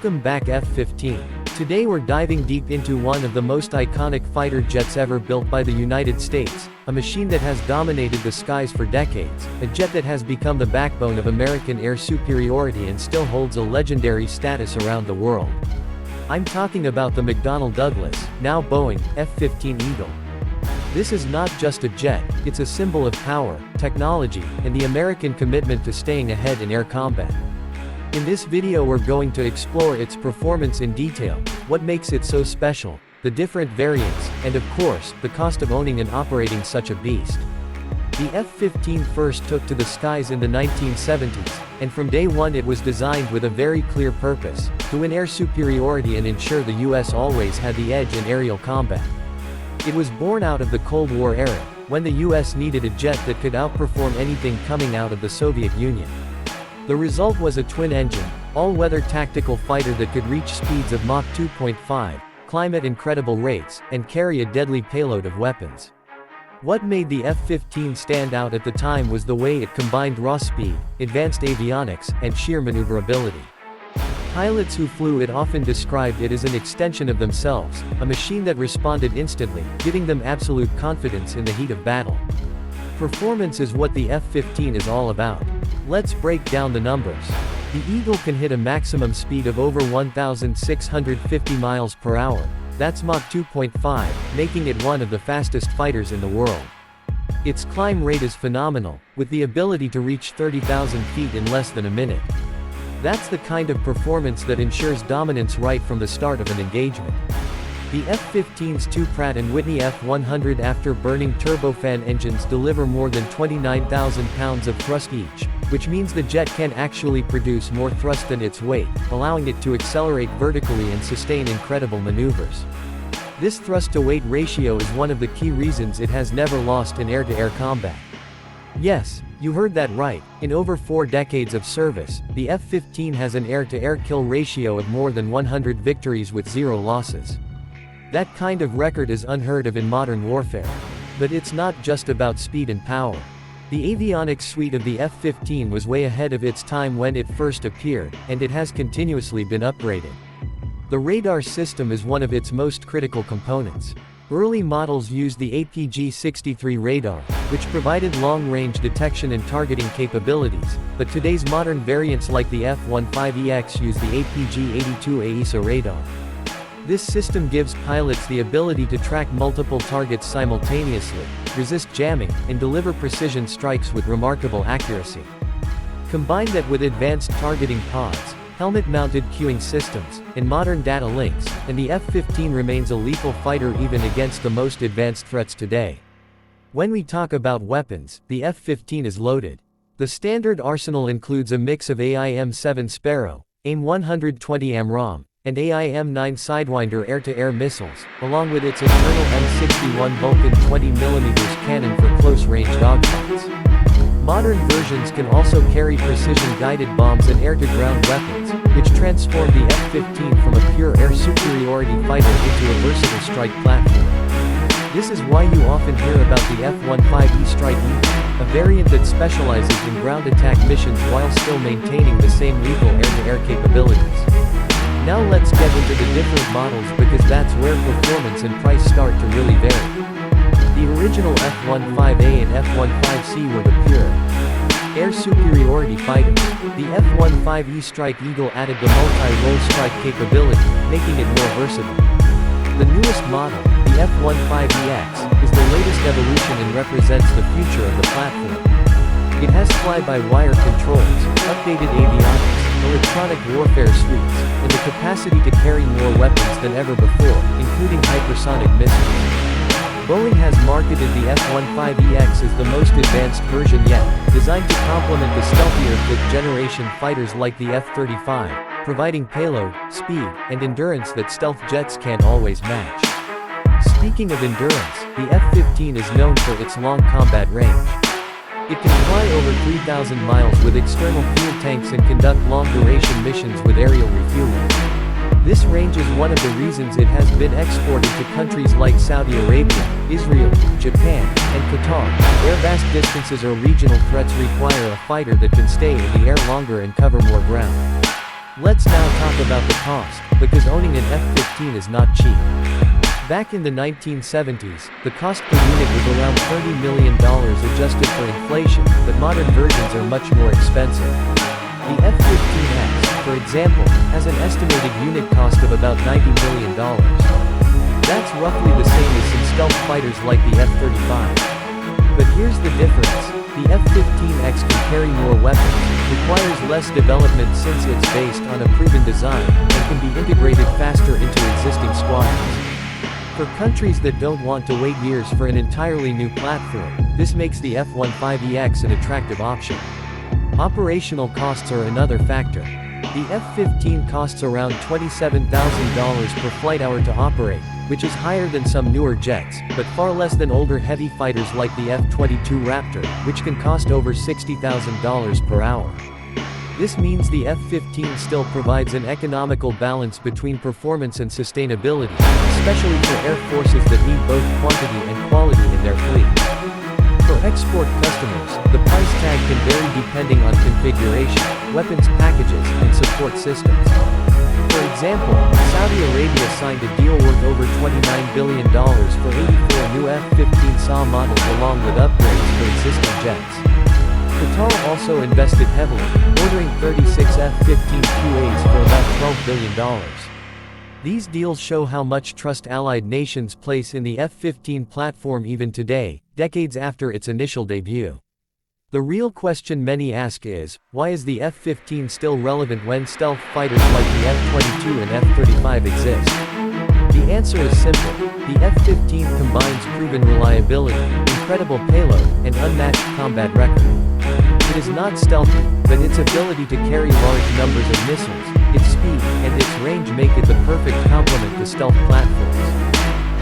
Welcome back F-15. Today we're diving deep into one of the most iconic fighter jets ever built by the United States, a machine that has dominated the skies for decades, a jet that has become the backbone of American air superiority and still holds a legendary status around the world. I'm talking about the McDonnell Douglas, now Boeing, F-15 Eagle. This is not just a jet, it's a symbol of power, technology, and the American commitment to staying ahead in air combat. In this video we're going to explore its performance in detail, what makes it so special, the different variants, and of course, the cost of owning and operating such a beast. The F-15 first took to the skies in the 1970s, and from day one it was designed with a very clear purpose, to win air superiority and ensure the US always had the edge in aerial combat. It was born out of the Cold War era, when the US needed a jet that could outperform anything coming out of the Soviet Union. The result was a twin-engine, all-weather tactical fighter that could reach speeds of Mach 2.5, climb at incredible rates, and carry a deadly payload of weapons. What made the F-15 stand out at the time was the way it combined raw speed, advanced avionics, and sheer maneuverability. Pilots who flew it often described it as an extension of themselves, a machine that responded instantly, giving them absolute confidence in the heat of battle. Performance is what the F-15 is all about. Let's break down the numbers. The Eagle can hit a maximum speed of over 1,650 miles per hour. That's Mach 2.5, making it one of the fastest fighters in the world. Its climb rate is phenomenal, with the ability to reach 30,000 feet in less than a minute. That's the kind of performance that ensures dominance right from the start of an engagement. The F-15's two Pratt & Whitney F-100 after-burning turbofan engines deliver more than 29,000 pounds of thrust each, which means the jet can actually produce more thrust than its weight, allowing it to accelerate vertically and sustain incredible maneuvers. This thrust-to-weight ratio is one of the key reasons it has never lost in air-to-air combat. Yes, you heard that right, in over 4 decades of service, the F-15 has an air-to-air kill ratio of more than 100 victories with 0 losses. That kind of record is unheard of in modern warfare. But it's not just about speed and power. The avionics suite of the F-15 was way ahead of its time when it first appeared, and it has continuously been upgraded. The radar system is one of its most critical components. Early models used the APG-63 radar, which provided long-range detection and targeting capabilities, but today's modern variants like the F-15EX use the APG-82 AESA radar. This system gives pilots the ability to track multiple targets simultaneously, resist jamming, and deliver precision strikes with remarkable accuracy. Combine that with advanced targeting pods, helmet-mounted cueing systems, and modern data links, and the F-15 remains a lethal fighter even against the most advanced threats today. When we talk about weapons, the F-15 is loaded. The standard arsenal includes a mix of AIM-7 Sparrow, AIM-120 AMRAAM, and AIM-9 Sidewinder air-to-air missiles, along with its internal M61 Vulcan 20mm cannon for close-range dogfights. Modern versions can also carry precision-guided bombs and air-to-ground weapons, which transform the F-15 from a pure air superiority fighter into a versatile strike platform. This is why you often hear about the F-15E Strike Eagle, a variant that specializes in ground attack missions while still maintaining the same lethal air-to-air capabilities. Now let's get into the different models because that's where performance and price start to really vary. The original F-15A and F-15C were the pure air superiority fighters. The F-15E Strike Eagle added the multi-role strike capability, making it more versatile. The newest model, the F-15EX, is the latest evolution and represents the future of the platform. It has fly-by-wire controls, updated avionics, electronic warfare suites, and the capacity to carry more weapons than ever before, including hypersonic missiles. Boeing has marketed the F-15EX as the most advanced version yet, designed to complement the stealthier 5th-generation fighters like the F-35, providing payload, speed, and endurance that stealth jets can't always match. Speaking of endurance, the F-15 is known for its long combat range. It can fly over 3,000 miles with external fuel tanks and conduct long-duration missions with aerial refueling. This range is one of the reasons it has been exported to countries like Saudi Arabia, Israel, Japan, and Qatar, where vast distances or regional threats require a fighter that can stay in the air longer and cover more ground. Let's now talk about the cost, because owning an F-15 is not cheap. Back in the 1970s, the cost per unit was around $30 million adjusted for inflation, but modern versions are much more expensive. The F-15X, for example, has an estimated unit cost of about $90 million. That's roughly the same as some stealth fighters like the F-35. But here's the difference. The F-15X can carry more weapons, requires less development since it's based on a proven design, and can be integrated faster into existing squadrons. For countries that don't want to wait years for an entirely new platform, this makes the F-15EX an attractive option. Operational costs are another factor. The F-15 costs around $27,000 per flight hour to operate, which is higher than some newer jets, but far less than older heavy fighters like the F-22 Raptor, which can cost over $60,000 per hour. This means the F-15 still provides an economical balance between performance and sustainability, especially for air forces that need both quantity and quality in their fleet. For export customers, the price tag can vary depending on configuration, weapons packages, and support systems. For example, Saudi Arabia signed a deal worth over $29 billion for 84 new F-15 SA models along with upgrades for existing jets. Qatar also invested heavily, ordering 36 F-15QAs for about $12 billion. These deals show how much trust allied nations place in the F-15 platform even today, decades after its initial debut. The real question many ask is, why is the F-15 still relevant when stealth fighters like the F-22 and F-35 exist? The answer is simple. The F-15 combines proven reliability, incredible payload, and unmatched combat record. It is not stealthy, but its ability to carry large numbers of missiles, its speed, and its range make it the perfect complement to stealth platforms.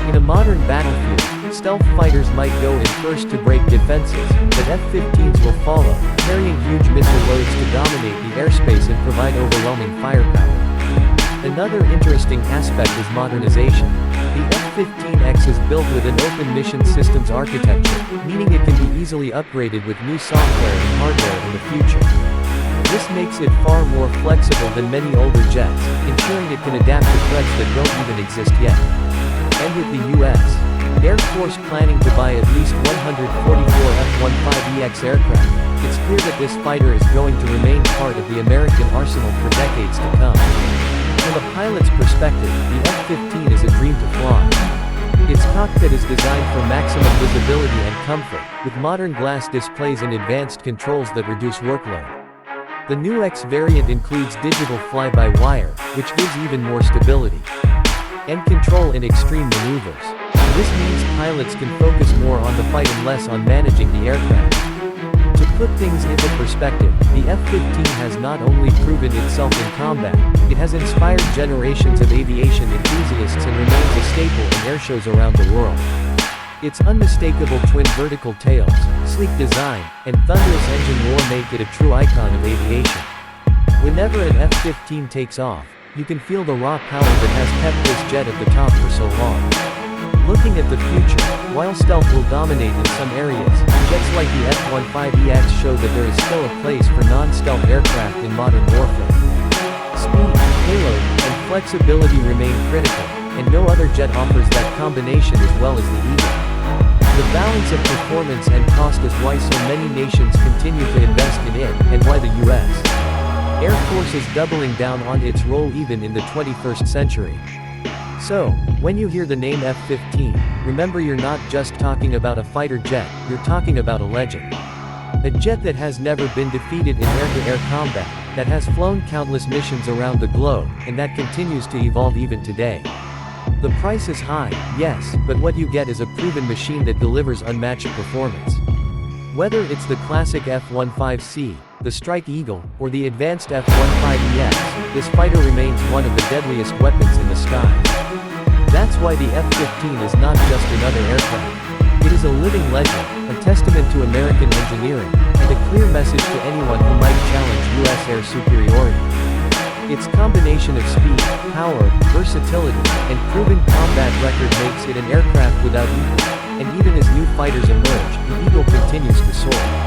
In a modern battlefield, stealth fighters might go in first to break defenses, but F-15s will follow, carrying huge missile loads to dominate the airspace and provide overwhelming firepower. Another interesting aspect is modernization. The F-15X is built with an open mission systems architecture, meaning it can be easily upgraded with new software and hardware in the future. This makes it far more flexible than many older jets, ensuring it can adapt to threats that don't even exist yet. And with the U.S. Air Force planning to buy at least 144 F-15EX aircraft, it's clear that this fighter is going to remain part of the American arsenal for decades to come. From a pilot's perspective, the F-15 is a dream to fly. Its cockpit is designed for maximum visibility and comfort, with modern glass displays and advanced controls that reduce workload. The new X variant includes digital fly-by-wire, which gives even more stability and control in extreme maneuvers. This means pilots can focus more on the fight and less on managing the aircraft. To put things into perspective, the F-15 has not only proven itself in combat, it has inspired generations of aviation enthusiasts and remains a staple in airshows around the world. Its unmistakable twin vertical tails, sleek design, and thunderous engine roar make it a true icon of aviation. Whenever an F-15 takes off, you can feel the raw power that has kept this jet at the top for so long. Looking at the future, while stealth will dominate in some areas, jets like the F-15EX show that there is still a place for non-stealth aircraft in modern warfare. Speed, payload, and flexibility remain critical, and no other jet offers that combination as well as the Eagle. The balance of performance and cost is why so many nations continue to invest in it, and why the U.S. Air Force is doubling down on its role even in the 21st century. So, when you hear the name F-15, remember you're not just talking about a fighter jet, you're talking about a legend. A jet that has never been defeated in air-to-air combat, that has flown countless missions around the globe, and that continues to evolve even today. The price is high, yes, but what you get is a proven machine that delivers unmatched performance. Whether it's the classic F-15C, the Strike Eagle, or the advanced F-15EX, this fighter remains one of the deadliest weapons in the skies. That's why the F-15 is not just another aircraft. It is a living legend, a testament to American engineering, and a clear message to anyone who might challenge U.S. air superiority. Its combination of speed, power, versatility, and proven combat record makes it an aircraft without equal, and even as new fighters emerge, the Eagle continues to soar.